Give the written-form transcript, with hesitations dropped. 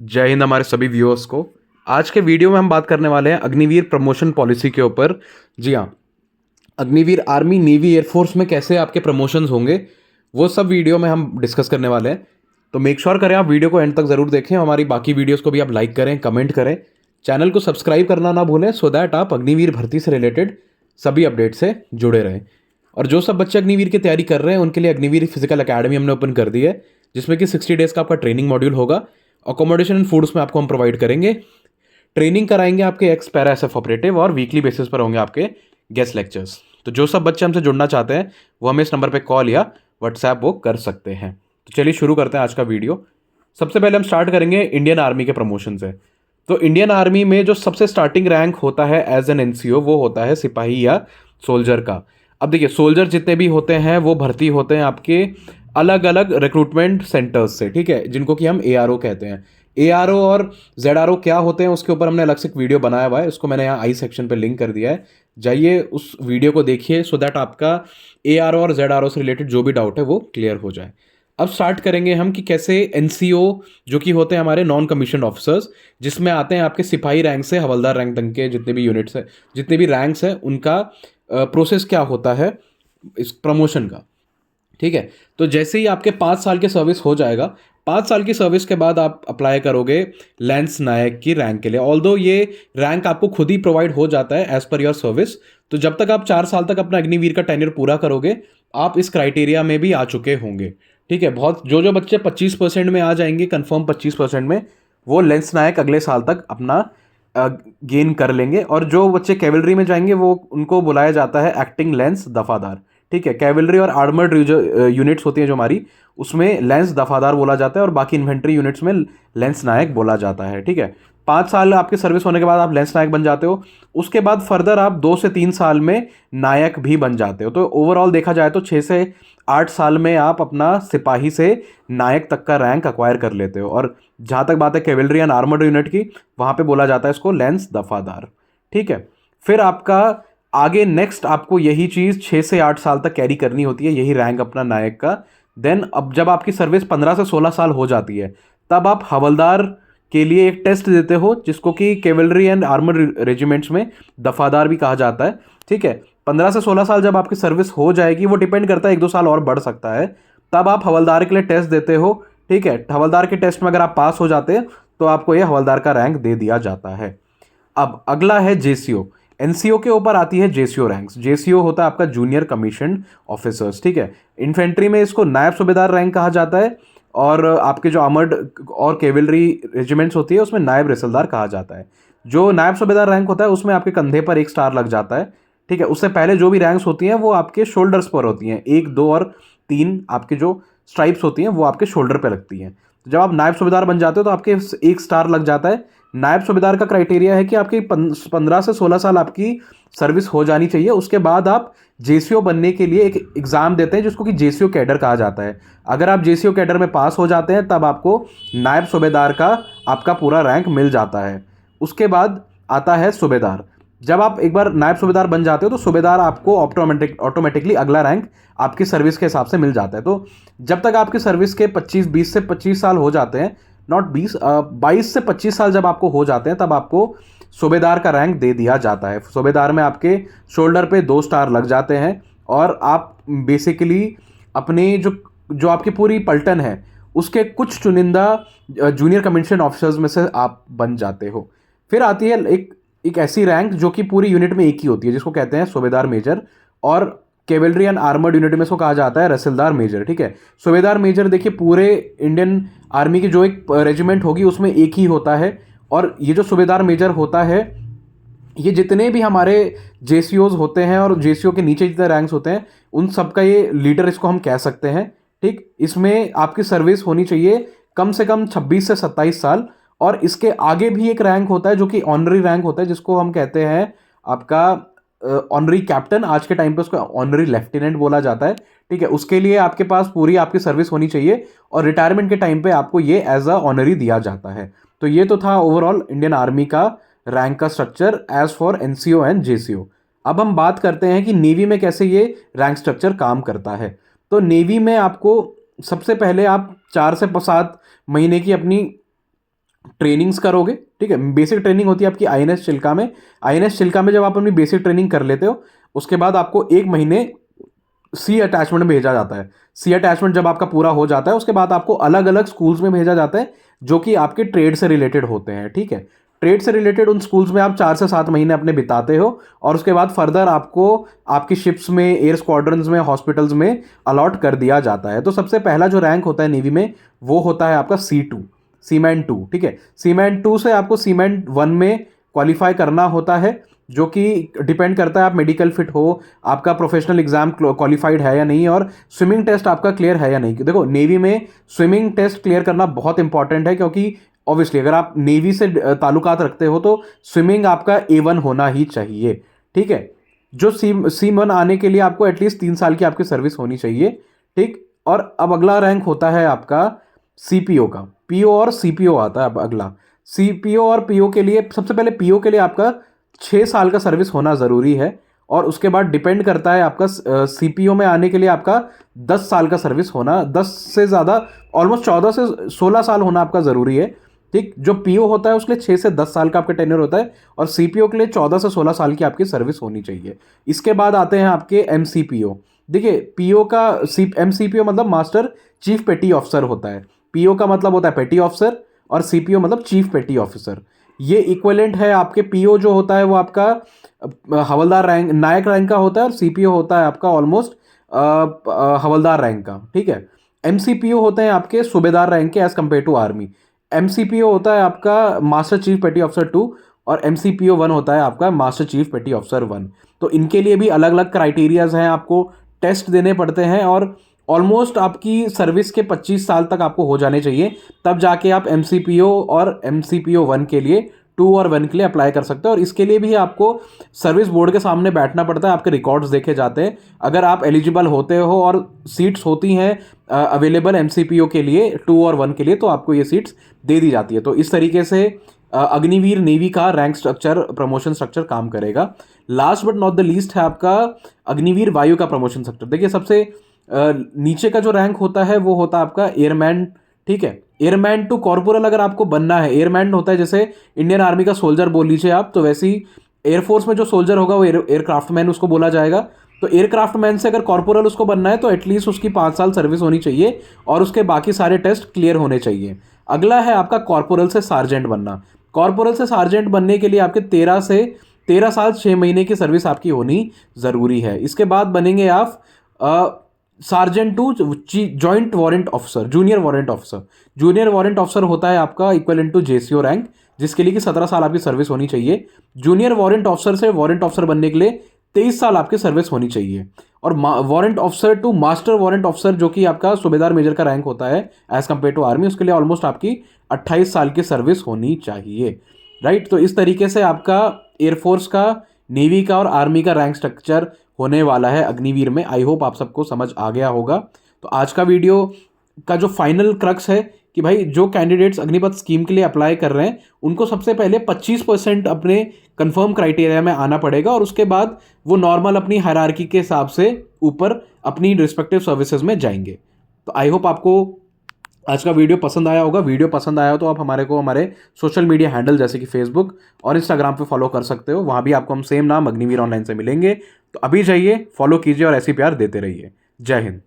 जय हिंद हमारे सभी व्यूअर्स को। आज के वीडियो में हम बात करने वाले हैं अग्निवीर प्रमोशन पॉलिसी के ऊपर। जी हाँ, अग्निवीर आर्मी नेवी एयरफोर्स में कैसे आपके प्रमोशंस होंगे वो सब वीडियो में हम डिस्कस करने वाले हैं। तो मेक श्योर करें आप वीडियो को एंड तक ज़रूर देखें। हमारी बाकी वीडियोस को भी आप लाइक करें, कमेंट करें, चैनल को सब्सक्राइब करना ना भूलें सो दैट आप अग्निवीर भर्ती से रिलेटेड सभी अपडेट से जुड़े रहें। और जो सब बच्चे अग्निवीर की तैयारी कर रहे हैं उनके लिए अग्निवीर फिजिकल अकेडमी हमने ओपन कर दी है, जिसमें कि 60 डेज़ का आपका ट्रेनिंग मॉड्यूल होगा। अकोमोडेशन एंड फूड्स में आपको हम प्रोवाइड करेंगे, ट्रेनिंग कराएंगे आपके एक्स पैरा एसएफ ऑपरेटिव, और वीकली बेसिस पर होंगे आपके गेस्ट लेक्चर्स। तो जो सब बच्चे हमसे जुड़ना चाहते हैं वो हमें इस नंबर पे कॉल या व्हाट्सएप वो कर सकते हैं। तो चलिए शुरू करते हैं आज का वीडियो। सबसे पहले हम स्टार्ट करेंगे इंडियन आर्मी के प्रमोशन से। तो इंडियन आर्मी में जो सबसे स्टार्टिंग रैंक होता है एज एन एनसीओ वो होता है सिपाही या सोल्जर का। अब देखिए, सोल्जर जितने भी होते हैं वो भर्ती होते हैं आपके अलग अलग रिक्रूटमेंट सेंटर्स से, ठीक है, जिनको कि हम एआरओ कहते हैं। एआरओ और जेडआरओ क्या होते हैं उसके ऊपर हमने अलग से एक वीडियो बनाया हुआ है, उसको मैंने यहाँ आई सेक्शन पे लिंक कर दिया है, जाइए उस वीडियो को देखिए सो दैट आपका एआरओ और जेडआरओ से रिलेटेड जो भी डाउट है वो क्लियर हो जाए। अब स्टार्ट करेंगे हम कि कैसे एनसीओ जो कि होते हैं हमारे नॉन कमीशन ऑफिसर्स, जिसमें आते हैं आपके सिपाही रैंक से हवलदार रैंक तक के जितने भी यूनिट्स है, जितने भी रैंक्स हैं, उनका प्रोसेस क्या होता है इस प्रमोशन का। ठीक है, तो जैसे ही आपके 5 साल के सर्विस हो जाएगा, 5 साल की सर्विस के बाद आप अप्लाई करोगे लेंस नायक की रैंक के लिए। ऑल्दो ये रैंक आपको खुद ही प्रोवाइड हो जाता है एज पर योर सर्विस। तो जब तक आप 4 साल तक अपना अग्निवीर का टेन्योर पूरा करोगे, आप इस क्राइटेरिया में भी आ चुके होंगे। ठीक है, बहुत जो जो बच्चे 25% में आ जाएंगे, कंफर्म 25% में, वो लेंस नायक अगले साल तक अपना गेन कर लेंगे। और जो बच्चे कैवलरी में जाएंगे वो उनको बुलाया जाता है एक्टिंग लेंस दफादार। ठीक है, कैवलरी और आर्मर्ड यूनिट्स होती हैं जो हमारी, उसमें लेंस दफादार बोला जाता है, और बाकी इन्फेंट्री यूनिट्स में लेंस नायक बोला जाता है। ठीक है, 5 साल आपकी सर्विस होने के बाद आप लेंस नायक बन जाते हो। उसके बाद फर्दर आप 2 से 3 साल में नायक भी बन जाते हो। तो ओवरऑल देखा जाए तो 6 से 8 साल में आप अपना सिपाही से नायक तक का रैंक अक्वायर कर लेते हो। और जहाँ तक बात है कैवलरी एंड आर्मर्ड यूनिट की, वहाँ पे बोला जाता है इसको लेंस दफादार। ठीक है, फिर आपका आगे नेक्स्ट आपको यही चीज़ 6 से 8 साल तक कैरी करनी होती है, यही रैंक अपना नायक का। देन अब जब आपकी सर्विस 15 से 16 साल हो जाती है, तब आप हवलदार के लिए एक टेस्ट देते हो, जिसको कि कैवलरी एंड आर्मर्ड रेजिमेंट्स में दफादार भी कहा जाता है। ठीक है, 15 से 16 साल जब आपकी सर्विस हो जाएगी, वो डिपेंड करता है, 1-2 साल और बढ़ सकता है, तब आप हवलदार के लिए टेस्ट देते हो। ठीक है, हवलदार के टेस्ट में अगर आप पास हो जाते हैं तो आपको यह हवलदार का रैंक दे दिया जाता है। अब अगला है जेसीओ। एनसीओ के ऊपर आती है जेसीओ रैंक्स। जेसीओ होता है आपका जूनियर कमीशन ऑफिसर्स। ठीक है, इन्फेंट्री में इसको नायब सूबेदार रैंक कहा जाता है, और आपके जो आर्मर्ड और कैवलरी रेजिमेंट्स होती है उसमें नायब रिसलदार कहा जाता है। जो नायब सूबेदार रैंक होता है उसमें आपके कंधे पर 1 स्टार लग जाता है। ठीक है, उससे पहले जो भी रैंक्स होती हैं वो आपके शोल्डर्स पर होती हैं, 1, 2 और 3 आपके जो स्ट्राइप्स होती हैं वो आपके शोल्डर पर लगती हैं। तो जब आप नायब सूबेदार बन जाते हो तो आपके 1 स्टार लग जाता है। नायब सूबेदार का क्राइटेरिया है कि आपकी 15 से 16 साल आपकी सर्विस हो जानी चाहिए। उसके बाद आप जेसीओ बनने के लिए एक एग्ज़ाम देते हैं, जिसको कि जेसीओ कैडर कहा जाता है। अगर आप जेसीओ कैडर में पास हो जाते हैं तब आपको नायब सूबेदार का आपका पूरा रैंक मिल जाता है। उसके बाद आता है सूबेदार। जब आप एक बार नायब सूबेदार बन जाते हो तो सूबेदार आपको ऑटोमेटिकली अगला रैंक आपकी सर्विस के हिसाब से मिल जाता है। तो जब तक आपकी सर्विस के 20 से 25 साल हो जाते हैं, नॉट 22 से 25 साल जब आपको हो जाते हैं, तब आपको सूबेदार का रैंक दे दिया जाता है। सूबेदार में आपके शोल्डर पे 2 स्टार लग जाते हैं, और आप बेसिकली अपने जो जो आपकी पूरी पलटन है उसके कुछ चुनिंदा जूनियर कमीशन ऑफिसर्स में से आप बन जाते हो। फिर आती है एक ऐसी रैंक जो कि पूरी यूनिट में एक ही होती है, जिसको कहते हैं सूबेदार मेजर, और कैवलरी एंड आर्मर्ड यूनिट में इसको कहा जाता है रसिलदार मेजर। ठीक है, सूबेदार मेजर देखिए पूरे इंडियन आर्मी की जो एक रेजिमेंट होगी उसमें एक ही होता है। और ये जो सूबेदार मेजर होता है, ये जितने भी हमारे जेसीओज होते हैं और जेसीओ के नीचे जितने रैंक्स होते हैं उन सब का ये लीडर इसको हम कह सकते हैं। ठीक, इसमें आपकी सर्विस होनी चाहिए कम से कम 26 से 27 साल। और इसके आगे भी एक रैंक होता है जो कि ऑनरी रैंक होता है, जिसको हम कहते हैं आपका ऑनरी कैप्टन। आज के टाइम पे उसको ऑनरी लेफ्टिनेंट बोला जाता है। ठीक है, उसके लिए आपके पास पूरी आपकी सर्विस होनी चाहिए, और रिटायरमेंट के टाइम पे आपको ये एज अ ऑनरी दिया जाता है। तो ये तो था ओवरऑल इंडियन आर्मी का रैंक का structure as for NCO and JCO. अब हम बात करते हैं कि नेवी में कैसे ये रैंक स्ट्रक्चर काम करता है। तो नेवी में आपको सबसे पहले आप 4 से 7 महीने की अपनी ट्रेनिंग्स करोगे, ठीक है। बेसिक ट्रेनिंग होती है आपकी आईएनएस चिल्का में। आईएनएस चिल्का में जब आप अपनी बेसिक ट्रेनिंग कर लेते हो, उसके बाद आपको 1 महीने सी अटैचमेंट में भेजा जाता है। सी अटैचमेंट जब आपका पूरा हो जाता है, उसके बाद आपको अलग अलग स्कूल्स में भेजा जाता है जो कि आपके ट्रेड से रिलेटेड होते हैं, ठीक है। ट्रेड से रिलेटेड उन स्कूल्स में आप 4 से 7 महीने अपने बिताते हो, और उसके बाद फर्दर आपको आपकी शिप्स में, एयर स्क्वाड्रंस में, हॉस्पिटल्स में अलॉट कर दिया जाता है। तो सबसे पहला जो रैंक होता है नेवी में, वो होता है आपका C2, सीमैन 2, ठीक है। सीमैन 2 से आपको सीमैन 1 में क्वालिफाई करना होता है, जो कि डिपेंड करता है आप मेडिकल फिट हो, आपका प्रोफेशनल एग्जाम क्वालिफाइड है या नहीं, और स्विमिंग टेस्ट आपका क्लियर है या नहीं। देखो, नेवी में स्विमिंग टेस्ट क्लियर करना बहुत इंपॉर्टेंट है, क्योंकि ऑब्वियसली अगर आप नेवी से ताल्लुकात रखते हो तो स्विमिंग आपका A1 होना ही चाहिए, ठीक है। जो C1 आने के लिए आपको एटलीस्ट 3 साल की आपकी सर्विस होनी चाहिए, ठीक। और अब अगला रैंक होता है आपका CPO का। PO और CPO आता है अब अगला। CPO और PO के लिए, सबसे पहले PO के लिए आपका 6 साल का सर्विस होना ज़रूरी है, और उसके बाद डिपेंड करता है आपका CPO में आने के लिए आपका 10 साल का सर्विस होना, 10 से ज़्यादा, ऑलमोस्ट 14 से 16 साल होना आपका ज़रूरी है, ठीक। जो PO होता है उसके लिए 6 से 10 साल का आपका टेन्योर होता है, और CPO के लिए 14 से 16 साल की आपकी सर्विस होनी चाहिए। इसके बाद आते हैं आपके MCPO। देखिए, PO का MCPO मतलब मास्टर चीफ पेटी ऑफिसर होता है। PO का मतलब होता है पेटी ऑफिसर, और CPO मतलब चीफ पेटी ऑफिसर। ये इक्विवेलेंट है आपके। PO जो होता है वो आपका हवलदार रैंक, नायक रैंक का होता है, और CPO होता है आपका ऑलमोस्ट हवलदार रैंक का, ठीक है। MCPO होते हैं आपके सूबेदार रैंक के as compare to army. MCPO होता है आपका मास्टर चीफ पेटी ऑफिसर 2, और MCPO 1 होता है आपका मास्टर चीफ पेटी ऑफिसर 1। तो इनके लिए भी अलग अलग क्राइटेरियाज हैं, आपको टेस्ट देने पड़ते हैं, और ऑलमोस्ट आपकी सर्विस के 25 साल तक आपको हो जाने चाहिए, तब जाके आप MCPO और MCPO 1 के लिए, 2 और 1 के लिए अप्लाई कर सकते हो। और इसके लिए भी आपको सर्विस बोर्ड के सामने बैठना पड़ता है, आपके रिकॉर्ड्स देखे जाते हैं। अगर आप एलिजिबल होते हो और सीट्स होती हैं अवेलेबल MCPO के लिए 2 और 1 के लिए, तो आपको ये सीट्स दे दी जाती है। तो इस तरीके से अग्निवीर नेवी का रैंक स्ट्रक्चर, प्रमोशन स्ट्रक्चर काम करेगा। Last but not the least है आपका अग्निवीर वायु का प्रमोशन स्ट्रक्चर। देखिए, सबसे नीचे का जो रैंक होता है वो होता है आपका एयरमैन, ठीक है। एयरमैन टू कॉर्पोरल अगर आपको बनना है, एयरमैन होता है जैसे इंडियन आर्मी का सोल्जर बोल लीजिए आप, तो वैसे ही एयरफोर्स में जो सोल्जर होगा वो एयरक्राफ्टमैन उसको बोला जाएगा। तो एयरक्राफ्टमैन से अगर कॉर्पोरल उसको बनना है तो एटलीस्ट उसकी 5 साल सर्विस होनी चाहिए, और उसके बाकी सारे टेस्ट क्लियर होने चाहिए। अगला है आपका कॉर्पोरल से सार्जेंट बनना। कॉर्पोरल से सार्जेंट बनने के लिए आपके 13 साल 6 महीने की सर्विस आपकी होनी ज़रूरी है। इसके बाद बनेंगे आप sergeant to joint warrant officer, junior warrant officer. Junior warrant officer होता है आपका इक्वलेंट टू JCO रैंक, जिसके लिए कि 17 साल आपकी सर्विस होनी चाहिए। जूनियर वारंट ऑफिसर से वारंट ऑफिसर बनने के लिए 23 साल आपकी सर्विस होनी चाहिए। और warrant officer to master warrant officer, जो कि आपका सूबेदार मेजर का रैंक होता है एज कंपेयर टू आर्मी, उसके लिए ऑलमोस्ट आपकी 28 साल की सर्विस होनी चाहिए, राइट। तो इस तरीके से आपका एयरफोर्स का, नेवी का और आर्मी का रैंक स्ट्रक्चर होने वाला है अग्निवीर में। आई होप आप सबको समझ आ गया होगा। तो आज का वीडियो का जो फाइनल क्रक्स है कि भाई, जो कैंडिडेट्स अग्निपथ स्कीम के लिए अप्लाई कर रहे हैं उनको सबसे पहले 25% अपने कंफर्म क्राइटेरिया में आना पड़ेगा, और उसके बाद वो नॉर्मल अपनी हायरार्की के हिसाब से ऊपर अपनी रिस्पेक्टिव सर्विसेज में जाएंगे। तो आई होप आपको आज का वीडियो पसंद आया होगा। वीडियो पसंद आया हो तो आप हमारे सोशल मीडिया हैंडल जैसे कि फेसबुक और इंस्टाग्राम पे फॉलो कर सकते हो। वहाँ भी आपको हम सेम नाम अग्निवीर ऑनलाइन से मिलेंगे। तो अभी जाइए, फॉलो कीजिए और ऐसी प्यार देते रहिए। जय हिंद।